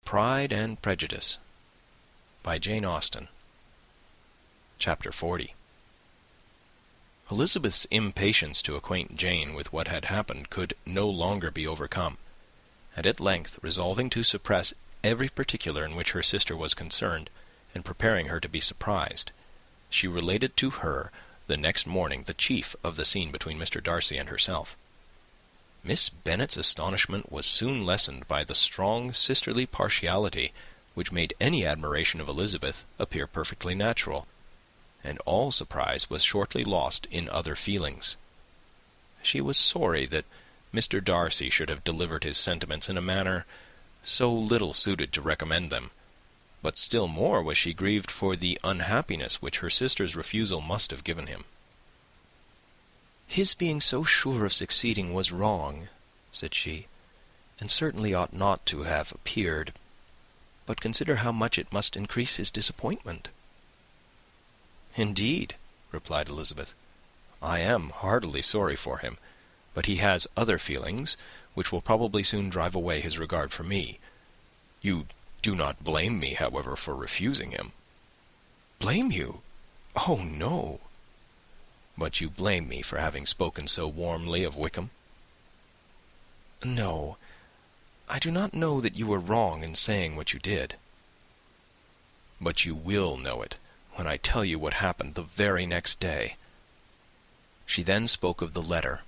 Pride and Prejudice by Jane Austen. Chapter 40. Elizabeth's impatience to acquaint Jane with what had happened could no longer be overcome, and at length, resolving to suppress every particular in which her sister was concerned, and preparing her to be surprised, she related to her the next morning the chief of the scene between Mr. Darcy and herself. Miss Bennet's astonishment was soon lessened by the strong sisterly partiality which made any admiration of Elizabeth appear perfectly natural, and all surprise was shortly lost in other feelings. She was sorry that Mr. Darcy should have delivered his sentiments in a manner so little suited to recommend them, but still more was she grieved for the unhappiness which her sister's refusal must have given him. "His being so sure of succeeding was wrong," said she, "and certainly ought not to have appeared. But consider how much it must increase his disappointment." "Indeed," replied Elizabeth, "I am heartily sorry for him, but he has other feelings, which will probably soon drive away his regard for me. You do not blame me, however, for refusing him?" "Blame you? Oh, no." "But you blame me for having spoken so warmly of Wickham?" "No, I do not know that you were wrong in saying what you did." "But you will know it when I tell you what happened the very next day." She then spoke of the letter,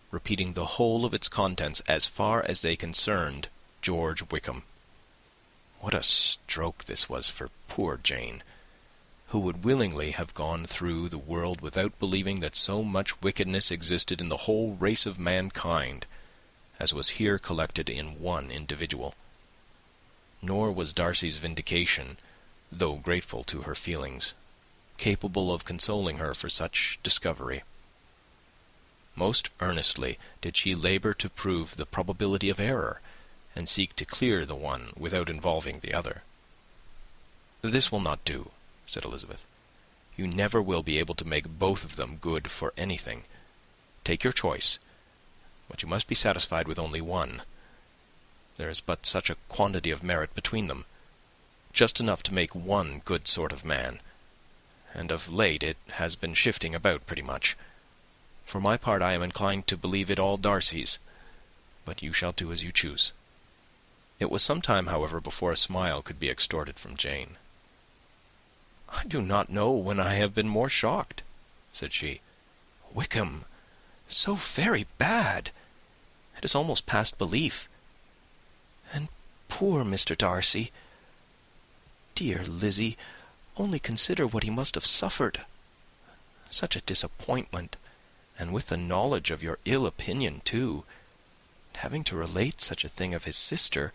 repeating the whole of its contents as far as they concerned George Wickham. What a stroke this was for poor Jane, who would willingly have gone through the world without believing that so much wickedness existed in the whole race of mankind as was here collected in one individual. Nor was Darcy's vindication, though grateful to her feelings, capable of consoling her for such discovery. Most earnestly did she labour to prove the probability of error, and seek to clear the one without involving the other. "This will not do," said Elizabeth. "You never will be able to make both of them good for anything. Take your choice, but you must be satisfied with only one. There is but such a quantity of merit between them, just enough to make one good sort of man, and of late it has been shifting about pretty much. For my part, I am inclined to believe it all Darcy's, but you shall do as you choose." It was some time, however, before a smile could be extorted from Jane. "I do not know when I have been more shocked," said she. "Wickham so very bad! It is almost past belief. And poor Mr. Darcy! Dear Lizzie, only consider what he must have suffered. Such a disappointment, and with the knowledge of your ill opinion, too. And having to relate such a thing of his sister,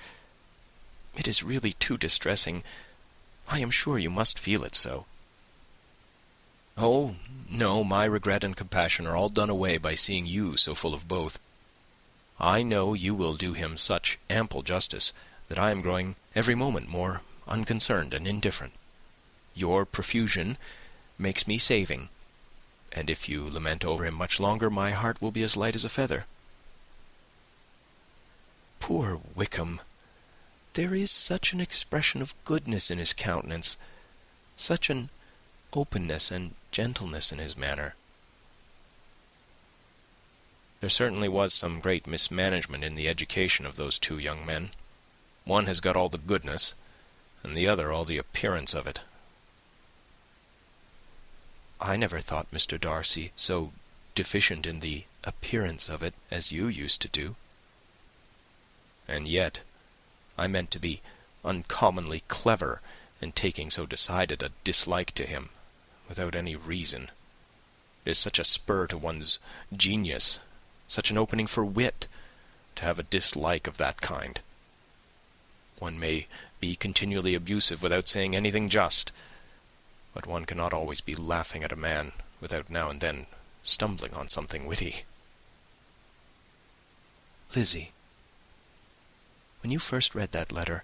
it is really too distressing. I am sure you must feel it so." "Oh, no, my regret and compassion are all done away by seeing you so full of both. I know you will do him such ample justice that I am growing every moment more unconcerned and indifferent. Your profusion makes me saving, and if you lament over him much longer, my heart will be as light as a feather." "Poor Wickham! There is such an expression of goodness in his countenance, such an openness and gentleness in his manner." There certainly was some great mismanagement in the education of those two young men. One has got all the goodness, and the other all the appearance of it. "I never thought Mr. Darcy so deficient in the appearance of it as you used to do." "And yet I meant to be uncommonly clever in taking so decided a dislike to him, without any reason. It is such a spur to one's genius, such an opening for wit, to have a dislike of that kind. One may be continually abusive without saying anything just, but one cannot always be laughing at a man without now and then stumbling on something witty." "Lizzie, when you first read that letter,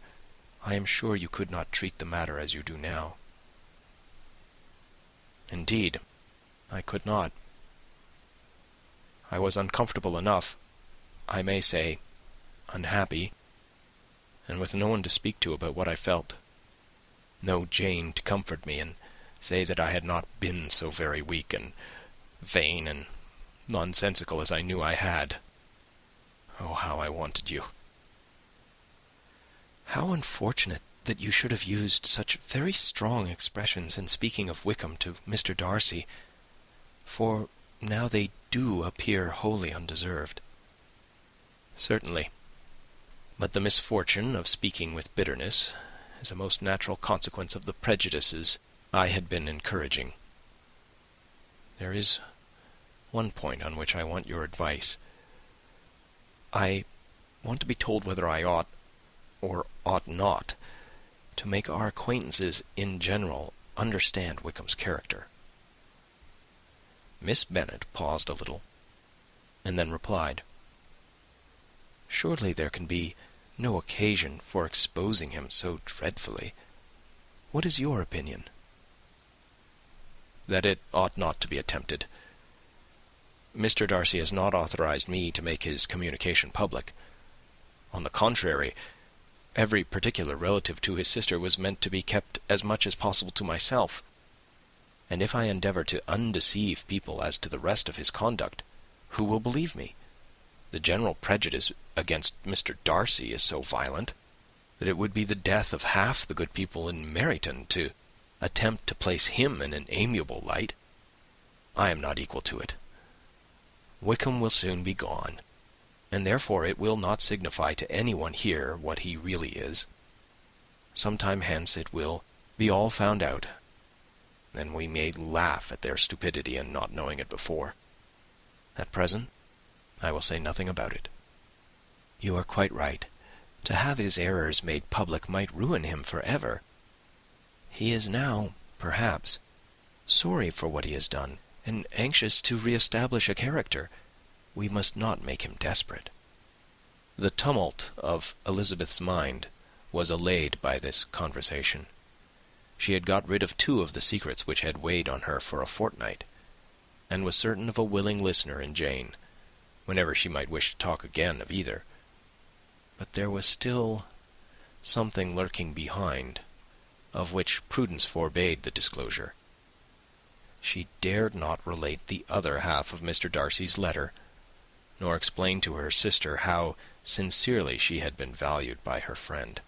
I am sure you could not treat the matter as you do now." "Indeed, I could not. I was uncomfortable enough, I may say unhappy, and with no one to speak to about what I felt. No Jane to comfort me and say that I had not been so very weak and vain and nonsensical as I knew I had. Oh, how I wanted you! How unfortunate that you should have used such very strong expressions in speaking of Wickham to Mr. Darcy, for now they do appear wholly undeserved. Certainly, but the misfortune of speaking with bitterness is a most natural consequence of the prejudices I had been encouraging. There is one point on which I want your advice. I want to be told whether I ought, or ought not, to make our acquaintances in general understand Wickham's character. Miss Bennet paused a little, and then replied, "Surely there can be no occasion for exposing him so dreadfully. What is your opinion?" "That it ought not to be attempted. Mr. Darcy has not authorized me to make his communication public. On the contrary, every particular relative to his sister was meant to be kept as much as possible to myself, and if I endeavour to undeceive people as to the rest of his conduct, who will believe me? The general prejudice against Mr. Darcy is so violent that it would be the death of half the good people in Meryton to attempt to place him in an amiable light. I am not equal to it. Wickham will soon be gone, and therefore it will not signify to anyone here what he really is. Some time hence it will be all found out, and we may laugh at their stupidity in not knowing it before. At present, I will say nothing about it." "You are quite right. To have his errors made public might ruin him for ever. He is now, perhaps, sorry for what he has done, and anxious to re-establish a character. We must not make him desperate." The tumult of Elizabeth's mind was allayed by this conversation. She had got rid of 2 of the secrets which had weighed on her for a fortnight, and was certain of a willing listener in Jane, whenever she might wish to talk again of either. But there was still something lurking behind, of which prudence forbade the disclosure. She dared not relate the other half of Mr. Darcy's letter, nor explain to her sister how sincerely she had been valued by her friend.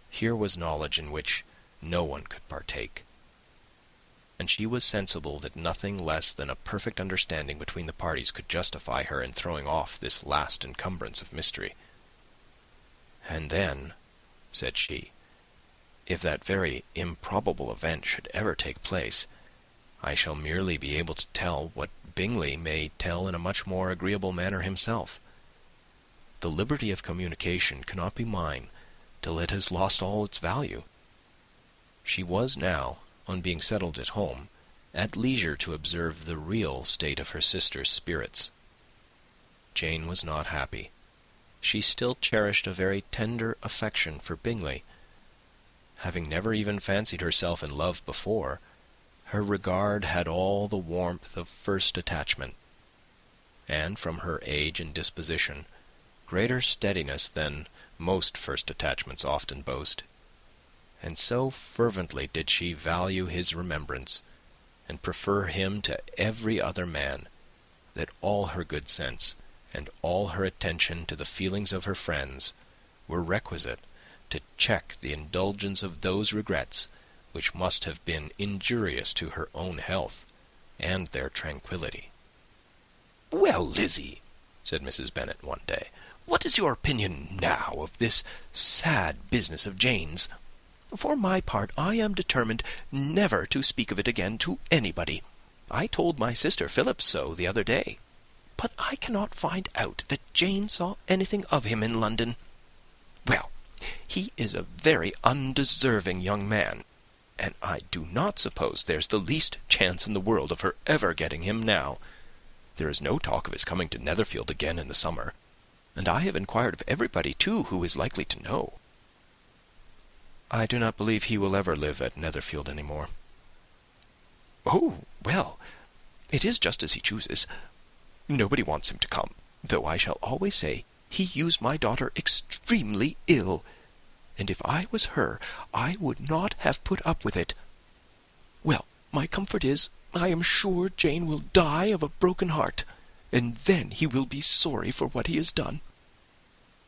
Here was knowledge in which no one could partake, and she was sensible that nothing less than a perfect understanding between the parties could justify her in throwing off this last encumbrance of mystery. "And then," said she, "if that very improbable event should ever take place, I shall merely be able to tell what Bingley may tell in a much more agreeable manner himself. The liberty of communication cannot be mine till it has lost all its value." She was now, on being settled at home, at leisure to observe the real state of her sister's spirits. Jane was not happy. She still cherished a very tender affection for Bingley. Having never even fancied herself in love before, her regard had all the warmth of first attachment, and, from her age and disposition, greater steadiness than most first attachments often boast. And so fervently did she value his remembrance, and prefer him to every other man, that all her good sense, and all her attention to the feelings of her friends, were requisite to check the indulgence of those regrets which must have been injurious to her own health and their tranquillity. "Well, Lizzy," said Mrs. Bennet one day, "what is your opinion now of this sad business of Jane's? For my part, I am determined never to speak of it again to anybody. I told my sister Phillips so the other day, but I cannot find out that Jane saw anything of him in London. Well, he is a very undeserving young man, and I do not suppose there's the least chance in the world of her ever getting him now. There is no talk of his coming to Netherfield again in the summer, and I have inquired of everybody, too, who is likely to know." "I do not believe he will ever live at Netherfield any more." "Oh, well, it is just as he chooses. Nobody wants him to come, though I shall always say He used my daughter extremely ill, and if I was her, I would not have put up with it. Well, my comfort is, I am sure Jane will die of a broken heart, and then he will be sorry for what he has done."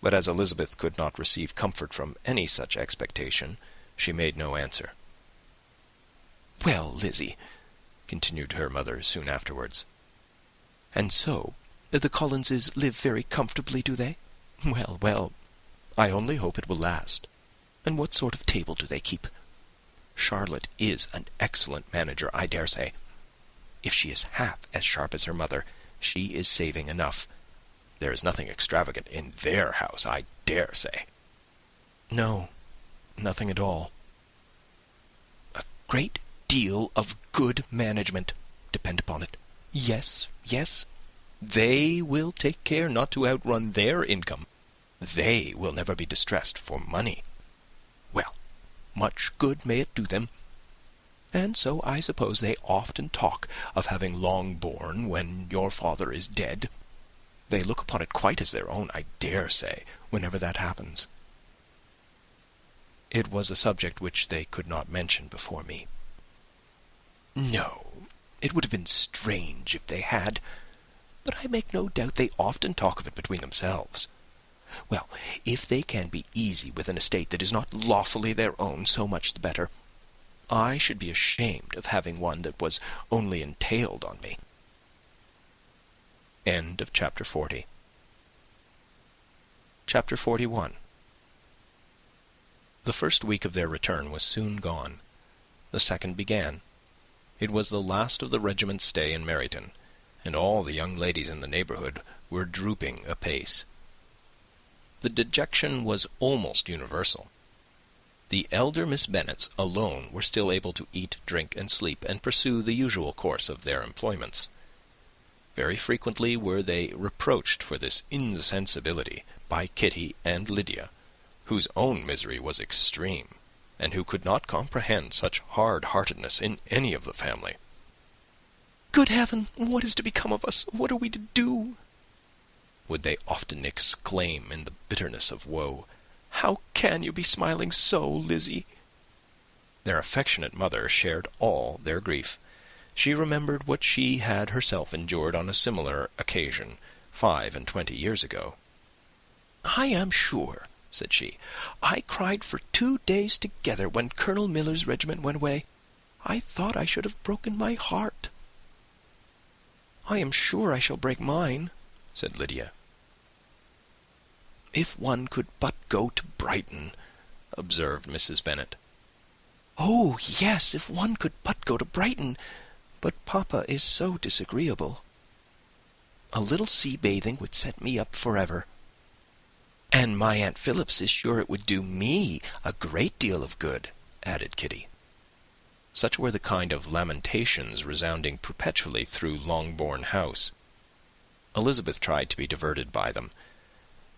But as Elizabeth could not receive comfort from any such expectation, she made no answer. "Well, Lizzie," continued her mother soon afterwards, "and so the Collinses live very comfortably, do they? Well, well, I only hope it will last. And what sort of table do they keep? Charlotte is an excellent manager, I dare say. If she is half as sharp as her mother, she is saving enough. There is nothing extravagant in their house, I dare say." "No, nothing at all." "A great deal of good management, depend upon it. Yes, yes. They will take care not to outrun their income. They will never be distressed for money. Well, much good may it do them. And so I suppose they often talk of having Longbourn when your father is dead. They look upon it quite as their own, I dare say, whenever that happens." It was a subject which they could not mention before me. "No, it would have been strange if they had, but I make no doubt they often talk of it between themselves. Well, if they can be easy with an estate that is not lawfully their own, so much the better. I should be ashamed of having one that was only entailed on me." End of chapter 40. Chapter 41. The first week of their return was soon gone. The second began. It was the last of the regiment's stay in Meryton, and all the young ladies in the neighbourhood were drooping apace. The dejection was almost universal. The elder Miss Bennets alone were still able to eat, drink, and sleep, and pursue the usual course of their employments. Very frequently were they reproached for this insensibility by Kitty and Lydia, whose own misery was extreme, and who could not comprehend such hard-heartedness in any of the family. "Good heaven, what is to become of us? What are we to do?" would they often exclaim in the bitterness of woe. "How can you be smiling so, Lizzie?" Their affectionate mother shared all their grief. She remembered what she had herself endured on a similar occasion 25 years ago. "I am sure," said she, "I cried for 2 days together when Colonel Miller's regiment went away. I thought I should have broken my heart." "I am sure I shall break mine," said Lydia. "If one could but go to Brighton," observed Mrs. Bennet. "Oh, yes, if one could but go to Brighton. But papa is so disagreeable. A little sea-bathing would set me up forever. And my Aunt Phillips is sure it would do me a great deal of good," added Kitty. Such were the kind of lamentations resounding perpetually through Longbourn House. Elizabeth tried to be diverted by them,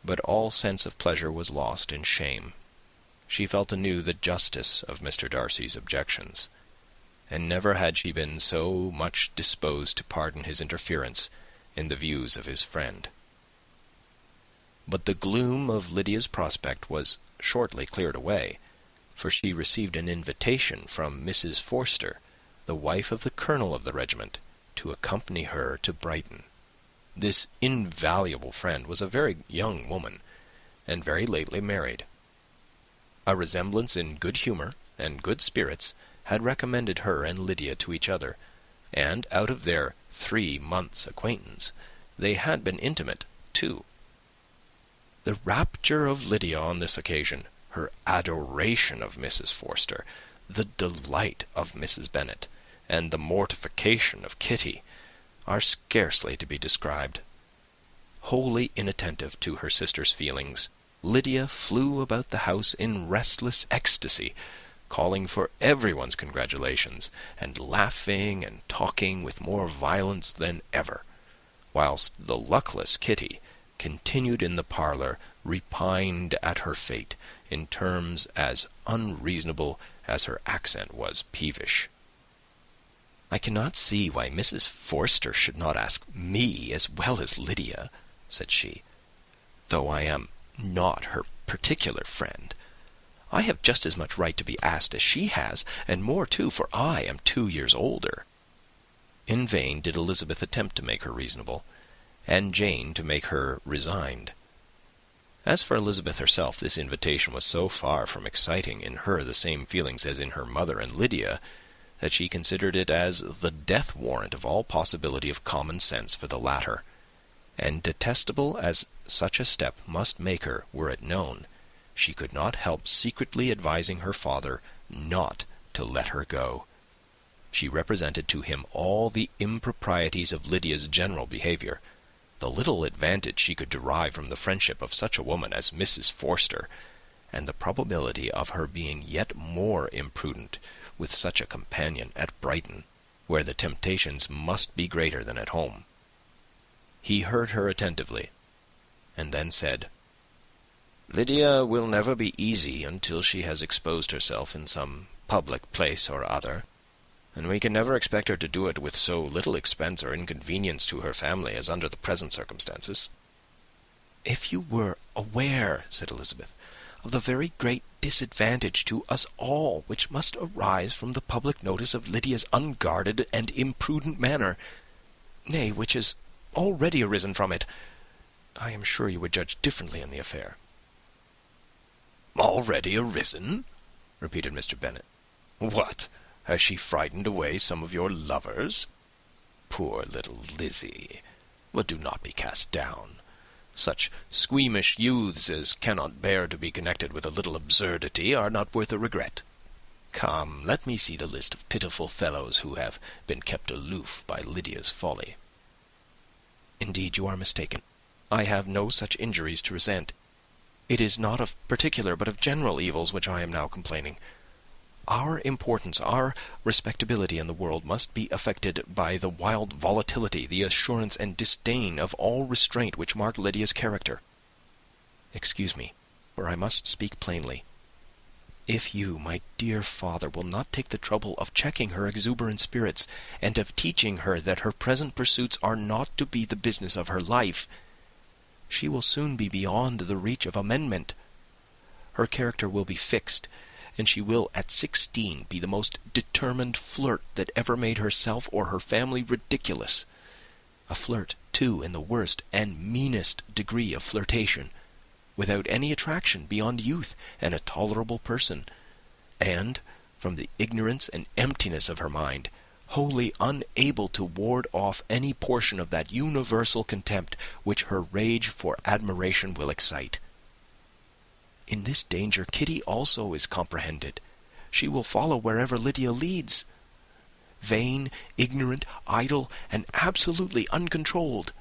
but all sense of pleasure was lost in shame. She felt anew the justice of Mr. Darcy's objections, and never had she been so much disposed to pardon his interference in the views of his friend. But the gloom of Lydia's prospect was shortly cleared away, for she received an invitation from Mrs. Forster, the wife of the colonel of the regiment, to accompany her to Brighton. This invaluable friend was a very young woman, and very lately married. A resemblance in good humour and good spirits had recommended her and Lydia to each other, and out of their 3 months' acquaintance they had been intimate too. The rapture of Lydia on this occasion, her adoration of Mrs. Forster, the delight of Mrs. Bennet, and the mortification of Kitty, are scarcely to be described. Wholly inattentive to her sister's feelings, Lydia flew about the house in restless ecstasy, calling for everyone's congratulations, and laughing and talking with more violence than ever, whilst the luckless Kitty continued in the parlour, repined at her fate in terms as unreasonable as her accent was peevish. "I cannot see why Mrs. Forster should not ask me as well as Lydia," said she. though I am not her particular friend. I have just as much right to be asked as she has, and more too, for I am 2 years older." In vain did Elizabeth attempt to make her reasonable, and Jane to make her resigned. As for Elizabeth herself, this invitation was so far from exciting in her the same feelings as in her mother and Lydia, that she considered it as the death warrant of all possibility of common sense for the latter, and detestable as such a step must make her were it known, she could not help secretly advising her father not to let her go. She represented to him all the improprieties of Lydia's general behaviour, the little advantage she could derive from the friendship of such a woman as Mrs. Forster, and the probability of her being yet more imprudent with such a companion at Brighton, where the temptations must be greater than at home. He heard her attentively, and then said, "Lydia will never be easy until she has exposed herself in some public place or other, and we can never expect her to do it with so little expense or inconvenience to her family as under the present circumstances." "If you were aware," said Elizabeth, "of the very great disadvantage to us all which must arise from the public notice of Lydia's unguarded and imprudent manner, nay, which has already arisen from it, I am sure you would judge differently in the affair." "Already arisen?" repeated Mr. Bennet. "What, has she frightened away some of your lovers? Poor little Lizzy! But do not be cast down. Such squeamish youths as cannot bear to be connected with a little absurdity are not worth a regret. Come, let me see the list of pitiful fellows who have been kept aloof by Lydia's folly." "Indeed, you are mistaken. I have no such injuries to resent. It is not of particular, but of general evils which I am now complaining. Our importance, our respectability in the world must be affected by the wild volatility, the assurance and disdain of all restraint which mark Lydia's character. Excuse me, for I must speak plainly. If you, my dear father, will not take the trouble of checking her exuberant spirits, and of teaching her that her present pursuits are not to be the business of her life, she will soon be beyond the reach of amendment. Her character will be fixed, and she will at 16 be the most determined flirt that ever made herself or her family ridiculous. A flirt, too, in the worst and meanest degree of flirtation, without any attraction beyond youth and a tolerable person, and, from the ignorance and emptiness of her mind, wholly unable to ward off any portion of that universal contempt which her rage for admiration will excite. In this danger Kitty also is comprehended. She will follow wherever Lydia leads. Vain, ignorant, idle, and absolutely uncontrolled.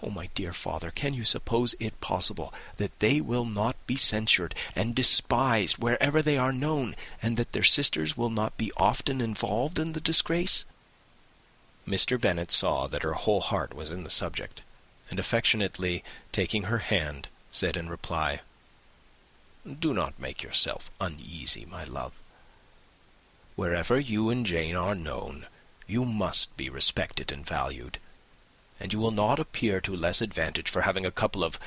Oh, my dear father, can you suppose it possible that they will not be censured and despised wherever they are known, and that their sisters will not be often involved in the disgrace?" Mr. Bennet saw that her whole heart was in the subject, and affectionately taking her hand, said in reply, "Do not make yourself uneasy, my love. Wherever you and Jane are known, you must be respected and valued, and you will not appear to less advantage for having a couple of,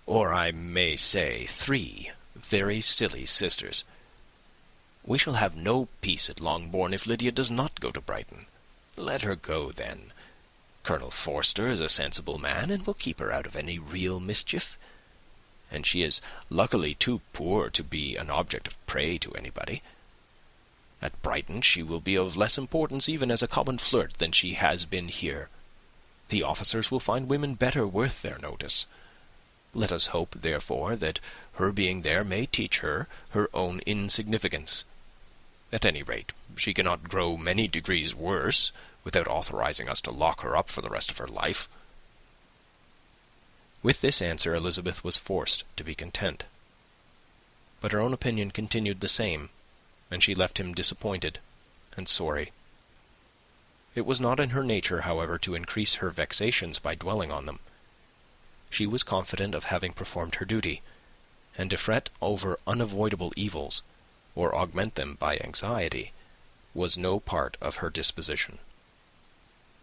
or I may say 3, very silly sisters. We shall have no peace at Longbourn if Lydia does not go to Brighton. Let her go, then. Colonel Forster is a sensible man, and will keep her out of any real mischief, and she is luckily too poor to be an object of prey to anybody. At Brighton she will be of less importance even as a common flirt than she has been here. The officers will find women better worth their notice. Let us hope, therefore, that her being there may teach her her own insignificance. At any rate, she cannot grow many degrees worse without authorizing us to lock her up for the rest of her life." With this answer Elizabeth was forced to be content. But her own opinion continued the same, and she left him disappointed and sorry. It was not in her nature, however, to increase her vexations by dwelling on them. She was confident of having performed her duty, and to fret over unavoidable evils, or augment them by anxiety, was no part of her disposition.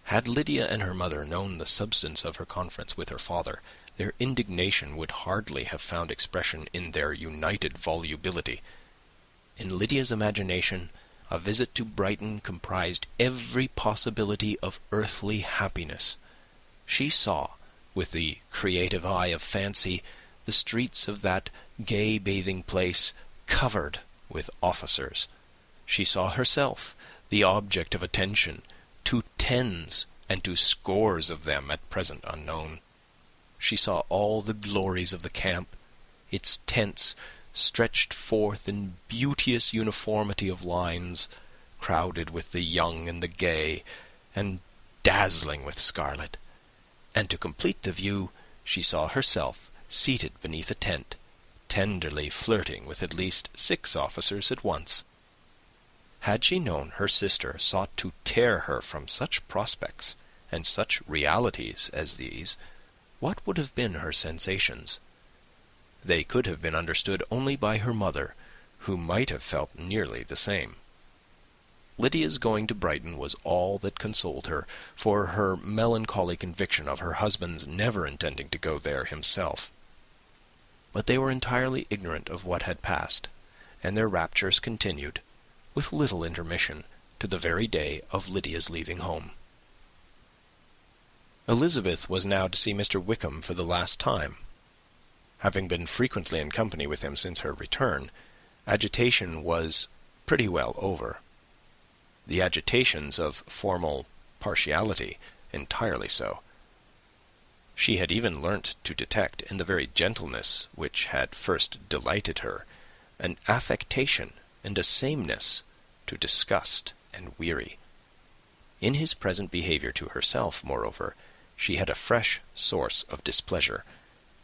Had Lydia and her mother known the substance of her conference with her father, their indignation would hardly have found expression in their united volubility. In Lydia's imagination, a visit to Brighton comprised every possibility of earthly happiness. She saw, with the creative eye of fancy, the streets of that gay bathing place covered with officers. She saw herself the object of attention to tens and to scores of them at present unknown. She saw all the glories of the camp, its tents stretched forth in beauteous uniformity of lines, crowded with the young and the gay, and dazzling with scarlet. And to complete the view, she saw herself seated beneath a tent, tenderly flirting with at least 6 officers at once. Had she known her sister sought to tear her from such prospects and such realities as these, what would have been her sensations? They could have been understood only by her mother, who might have felt nearly the same. Lydia's going to Brighton was all that consoled her for her melancholy conviction of her husband's never intending to go there himself. But they were entirely ignorant of what had passed, and their raptures continued, with little intermission, to the very day of Lydia's leaving home. Elizabeth was now to see Mr. Wickham for the last time. Having been frequently in company with him since her return, agitation was pretty well over. The agitations of formal partiality entirely so. She had even learnt to detect, in the very gentleness which had first delighted her, an affectation and a sameness to disgust and weary. In his present behaviour to herself, moreover, she had a fresh source of displeasure,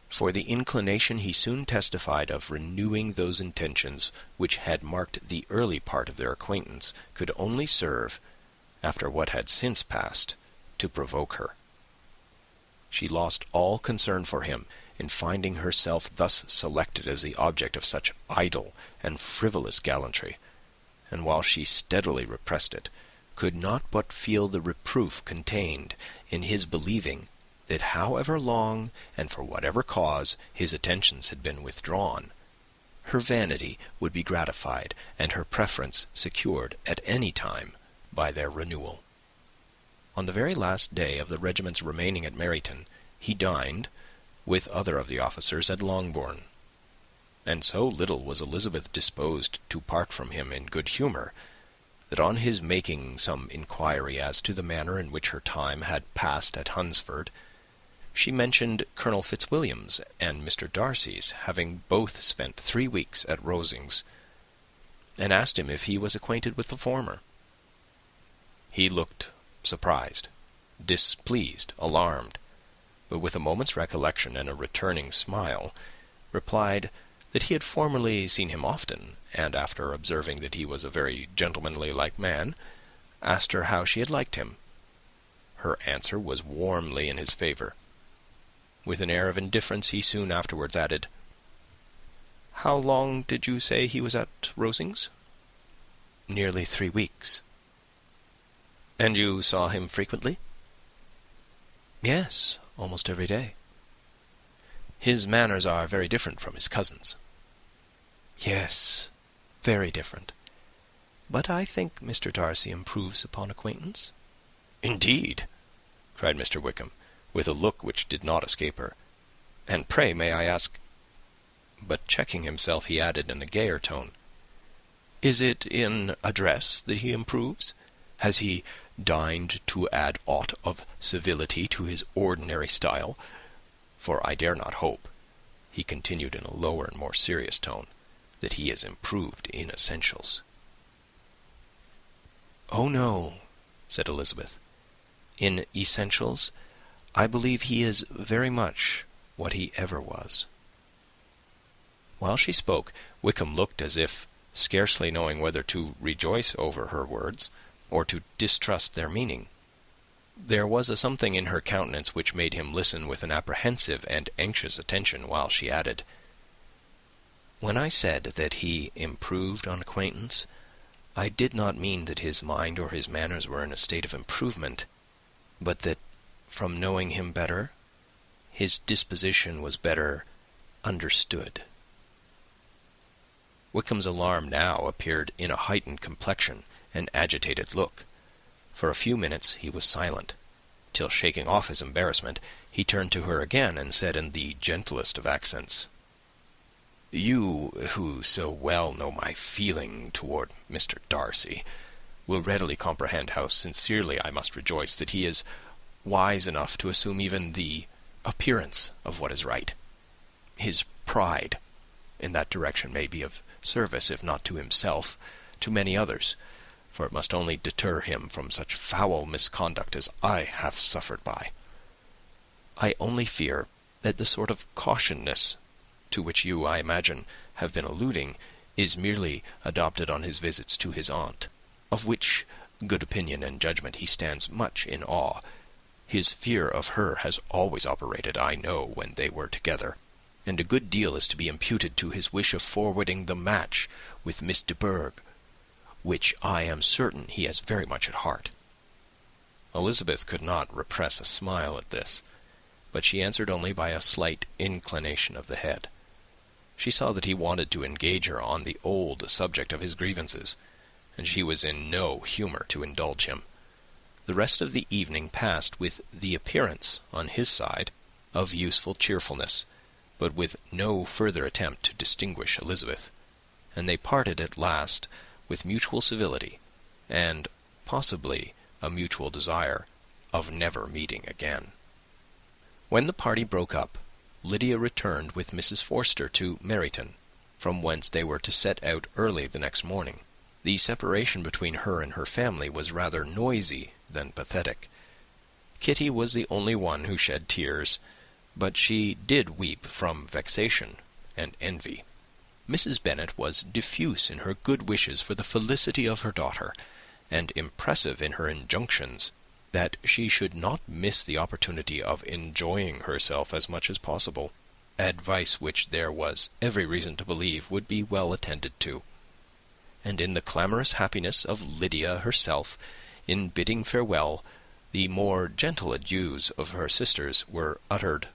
for the inclination he soon testified of renewing those intentions which had marked the early part of their acquaintance could only serve, after what had since passed, to provoke her. She lost all concern for him in finding herself thus selected as the object of such idle and frivolous gallantry, and while she steadily repressed it, could not but feel the reproof contained in his believing that however long and for whatever cause his attentions had been withdrawn, her vanity would be gratified and her preference secured at any time by their renewal. On the very last day of the regiment's remaining at Meryton, he dined, with other of the officers, at Longbourn, and so little was Elizabeth disposed to part from him in good humour, that on his making some inquiry as to the manner in which her time had passed at Hunsford, she mentioned Colonel Fitzwilliam's and Mr. Darcy's having both spent 3 weeks at Rosings, and asked him if he was acquainted with the former. He looked surprised, displeased, alarmed, but with a moment's recollection and a returning smile, replied that he had formerly seen him often, and after observing that he was a very gentlemanly-like man, asked her how she had liked him. Her answer was warmly in his favour. With an air of indifference, he soon afterwards added, "How long did you say he was at Rosings?" "Nearly 3 weeks." "And you saw him frequently?" "Yes, almost every day." "His manners are very different from his cousin's." "Yes, very different. But I think Mr. Darcy improves upon acquaintance." "Indeed!" cried Mr. Wickham, with a look which did not escape her. "And pray, may I ask—" But checking himself, he added in a gayer tone, "Is it in address that he improves? Has he deigned to add aught of civility to his ordinary style? For I dare not hope," he continued in a lower and more serious tone, "that he is improved in essentials." "Oh, no," said Elizabeth. "In essentials, I believe he is very much what he ever was." While she spoke, Wickham looked as if, scarcely knowing whether to rejoice over her words or to distrust their meaning. There was a something in her countenance which made him listen with an apprehensive and anxious attention, while she added, "When I said that he improved on acquaintance, I did not mean that his mind or his manners were in a state of improvement, but that, from knowing him better, his disposition was better understood. Wickham's alarm now appeared in a heightened complexion and agitated look. For a few minutes he was silent, till, shaking off his embarrassment, he turned to her again and said in the gentlest of accents, "You, who so well know my feeling toward Mr. Darcy, will readily comprehend how sincerely I must rejoice that he is wise enough to assume even the appearance of what is right. His pride in that direction may be of service, if not to himself, to many others, for it must only deter him from such foul misconduct as I have suffered by. I only fear that the sort of cautiousness to which you, I imagine, have been alluding, is merely adopted on his visits to his aunt, of which good opinion and judgment he stands much in awe. His fear of her has always operated, I know, when they were together, and a good deal is to be imputed to his wish of forwarding the match with Miss de Bourgh, which I am certain he has very much at heart." Elizabeth could not repress a smile at this, but she answered only by a slight inclination of the head. She saw that he wanted to engage her on the old subject of his grievances, and she was in no humour to indulge him. The rest of the evening passed with the appearance, on his side, of useful cheerfulness, but with no further attempt to distinguish Elizabeth, and they parted at last with mutual civility, and possibly a mutual desire of never meeting again. When the party broke up, Lydia returned with Mrs. Forster to Meryton, from whence they were to set out early the next morning. The separation between her and her family was rather noisy than pathetic. Kitty was the only one who shed tears, but she did weep from vexation and envy. Mrs. Bennet was diffuse in her good wishes for the felicity of her daughter, and impressive in her injunctions that she should not miss the opportunity of enjoying herself as much as possible, advice which there was every reason to believe would be well attended to. And in the clamorous happiness of Lydia herself, in bidding farewell, the more gentle adieus of her sisters were uttered